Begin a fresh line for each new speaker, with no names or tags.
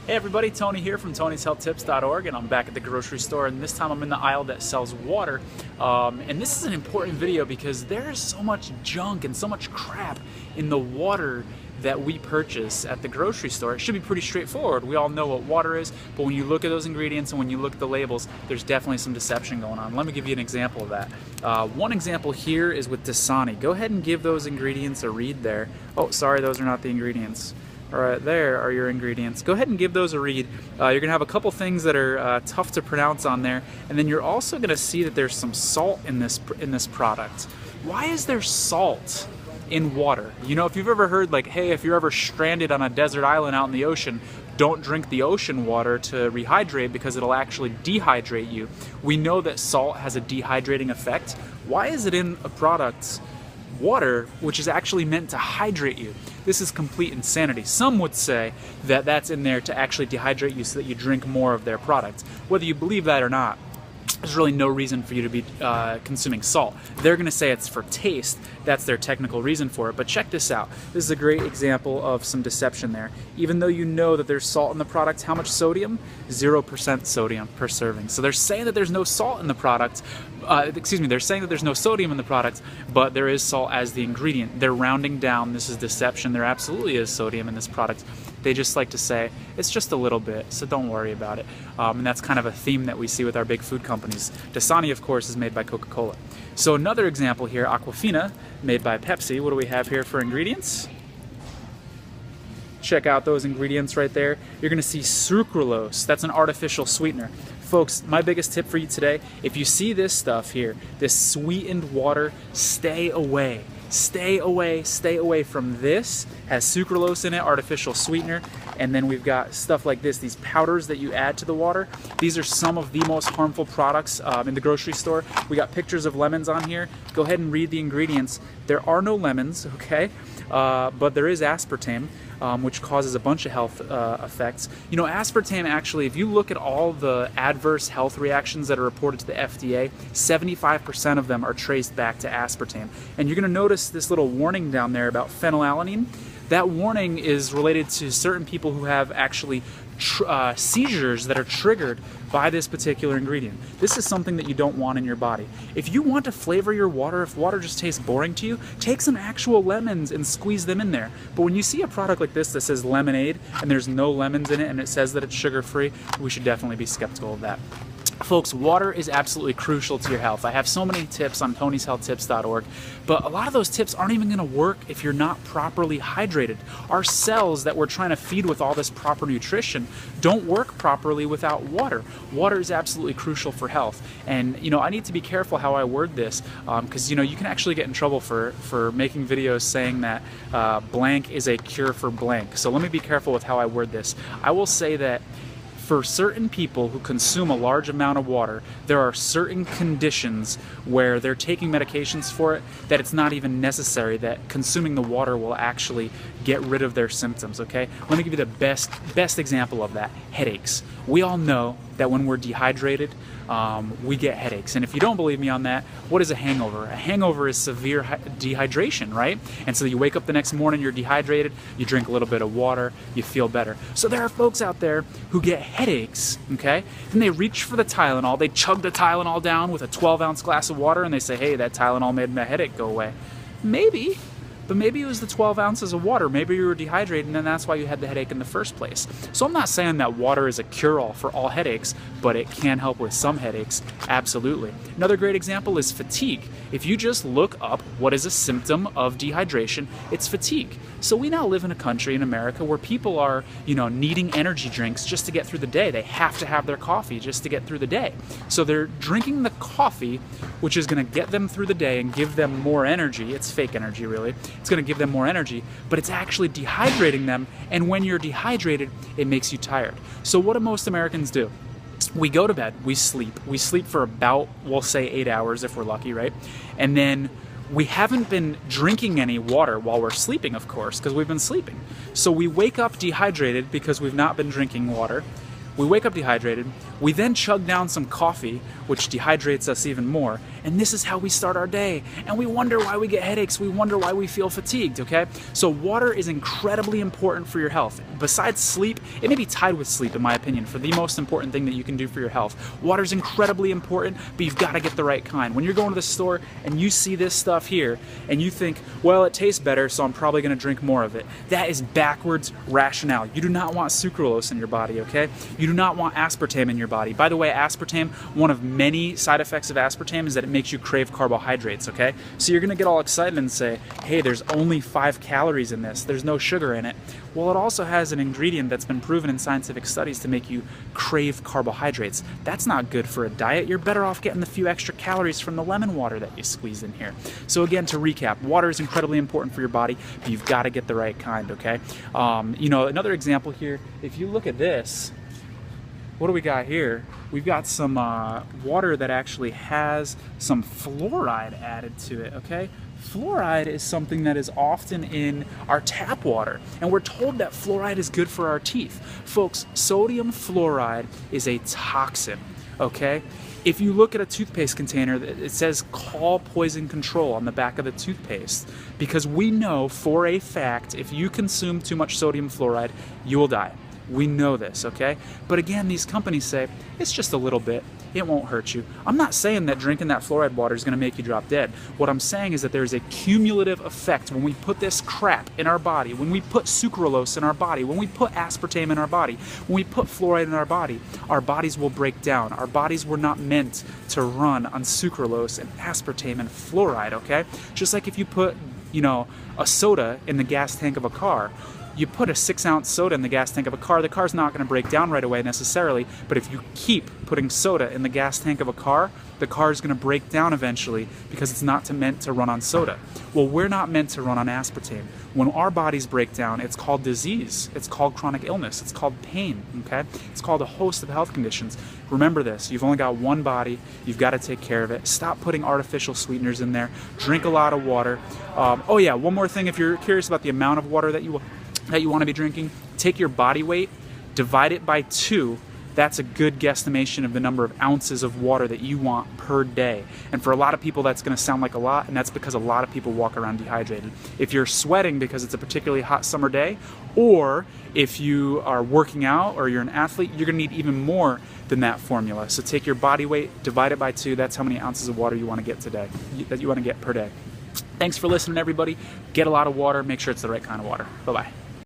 Hey everybody, Tony here from Tony'sHealthTips.org, and I'm back at the grocery store, and this time I'm in the aisle that sells water. And this is an important video because there's so much junk and so much crap in the water that we purchase at the grocery store. It should be pretty straightforward. We all know what water is, but when you look at those ingredients and when you look at the labels, there's definitely some deception going on. Let me give you an example of that. One example here is with Dasani. Go ahead and give those ingredients a read there. Oh, sorry, those are not the ingredients. All right, there are your ingredients. Go ahead and give those a read. You're gonna have a couple things that are tough to pronounce on there, and then you're also gonna see that there's some salt in this product. Why is there salt in water? You know, if you've ever heard like, hey, if you're ever stranded on a desert island out in the ocean, don't drink the ocean water to rehydrate because it'll actually dehydrate you. We know that salt has a dehydrating effect. Why is it in a product, water, which is actually meant to hydrate you? This is complete insanity. Some would say that that's in there to actually dehydrate you so that you drink more of their product. Whether you believe that or not, there's really no reason for you to be consuming salt. They're going to say it's for taste. That's their technical reason for it. But check this out. This is a great example of some deception there. Even though you know that there's salt in the product, how much sodium? 0% sodium per serving. So they're saying that there's no salt in the product. They're saying that there's no sodium in the product, but there is salt as the ingredient. They're rounding down. This is deception. There absolutely is sodium in this product. They just like to say, it's just a little bit, so don't worry about it. And that's kind of a theme that we see with our big food companies. Dasani, of course, is made by Coca-Cola. So another example here, Aquafina, made by Pepsi. What do we have here for ingredients? Check out those ingredients right there. You're gonna see sucralose. That's an artificial sweetener. Folks, my biggest tip for you today, if you see this stuff here, this sweetened water, stay away. Stay away from this. Has sucralose in it, artificial sweetener, and then we've got stuff like this, these powders that you add to the water. These are some of the most harmful products in the grocery store. We got pictures of lemons on here. Go ahead and read the ingredients. There are no lemons, okay? But there is aspartame, which causes a bunch of health effects. You know, aspartame actually, if you look at all the adverse health reactions that are reported to the FDA, 75% of them are traced back to aspartame. And you're gonna notice this little warning down there about phenylalanine. That warning is related to certain people who have actually seizures that are triggered by this particular ingredient. This is something that you don't want in your body. If you want to flavor your water, if water just tastes boring to you, take some actual lemons and squeeze them in there. But when you see a product like this that says lemonade and there's no lemons in it and it says that it's sugar-free, we should definitely be skeptical of that. Folks, water is absolutely crucial to your health. I have so many tips on Tony'sHealthTips.org, but a lot of those tips aren't even going to work if you're not properly hydrated. Our cells that we're trying to feed with all this proper nutrition don't work properly without water. Water is absolutely crucial for health. And, you know, I need to be careful how I word this because, you know, you can actually get in trouble for making videos saying that blank is a cure for blank. So let me be careful with how I word this. I will say that for certain people who consume a large amount of water, there are certain conditions where they're taking medications for it that it's not even necessary, that consuming the water will actually get rid of their symptoms, okay? Let me give you the best example of that, headaches. We all know that when we're dehydrated, we get headaches. And if you don't believe me on that, what is a hangover? A hangover is severe dehydration, right? And so you wake up the next morning, you're dehydrated, you drink a little bit of water, you feel better. So there are folks out there who get headaches, okay? Then they reach for the Tylenol, they chug the Tylenol down with a 12-ounce glass of water and they say, hey, that Tylenol made my headache go away. Maybe. But maybe it was the 12 ounces of water. Maybe you were dehydrated and that's why you had the headache in the first place. So I'm not saying that water is a cure-all for all headaches, but it can help with some headaches, absolutely. Another great example is fatigue. If you just look up what is a symptom of dehydration, it's fatigue. So we now live in a country in America where people are, you know, needing energy drinks just to get through the day. They have to have their coffee just to get through the day. So they're drinking the coffee, which is going to get them through the day and give them more energy. It's fake energy, really. It's going to give them more energy, but it's actually dehydrating them, and when you're dehydrated, it makes you tired. So what do most Americans do? We go to bed, we sleep. We sleep for about, we'll say 8 hours if we're lucky, right? And then we haven't been drinking any water while we're sleeping, of course, because we've been sleeping. So we wake up dehydrated because we've not been drinking water. We wake up dehydrated, we then chug down some coffee, which dehydrates us even more, and this is how we start our day. And we wonder why we get headaches, we wonder why we feel fatigued, okay? So water is incredibly important for your health. Besides sleep, it may be tied with sleep in my opinion, for the most important thing that you can do for your health. Water is incredibly important, but you've got to get the right kind. When you're going to the store and you see this stuff here, and you think, well, it tastes better, so I'm probably gonna drink more of it. That is backwards rationale. You do not want sucralose in your body, okay? You do not want aspartame in your body. By the way, aspartame, one of many side effects of aspartame is that it makes you crave carbohydrates, okay? So you're gonna get all excited and say, hey, there's only 5 calories in this, there's no sugar in it. Well, it also has an ingredient that's been proven in scientific studies to make you crave carbohydrates. That's not good for a diet. You're better off getting the few extra calories from the lemon water that you squeeze in here. So again, to recap, water is incredibly important for your body, but you've got to get the right kind, okay? You know, another example here, if you look at this, what do we got here? We've got some water that actually has some fluoride added to it, okay? Fluoride is something that is often in our tap water, and we're told that fluoride is good for our teeth. Folks, sodium fluoride is a toxin, okay? If you look at a toothpaste container, it says call poison control on the back of the toothpaste, because we know for a fact if you consume too much sodium fluoride, you will die. We know this, okay? But again, these companies say, it's just a little bit, it won't hurt you. I'm not saying that drinking that fluoride water is gonna make you drop dead. What I'm saying is that there's a cumulative effect when we put this crap in our body, when we put sucralose in our body, when we put aspartame in our body, when we put fluoride in our bodies will break down. Our bodies were not meant to run on sucralose and aspartame and fluoride, okay? Just like if you put, you know, a soda in the gas tank of a car, you put a 6-ounce soda in the gas tank of a car, the car's not going to break down right away necessarily, but if you keep putting soda in the gas tank of a car, the car is going to break down eventually because it's not meant to run on soda. Well, we're not meant to run on aspartame. When our bodies break down, it's called disease, it's called chronic illness, it's called pain, okay? It's called a host of health conditions. Remember this, you've only got one body, you've got to take care of it. Stop putting artificial sweeteners in there, drink a lot of water. Oh yeah, one more thing, if you're curious about the amount of water that you want to be drinking, take your body weight, divide it by 2. That's a good guesstimation of the number of ounces of water that you want per day. And for a lot of people, that's going to sound like a lot, and that's because a lot of people walk around dehydrated. If you're sweating because it's a particularly hot summer day, or if you are working out or you're an athlete, you're going to need even more than that formula. So take your body weight, divide it by 2. That's how many ounces of water you want to get today, that you want to get per day. Thanks for listening, everybody. Get a lot of water. Make sure it's the right kind of water. Bye-bye.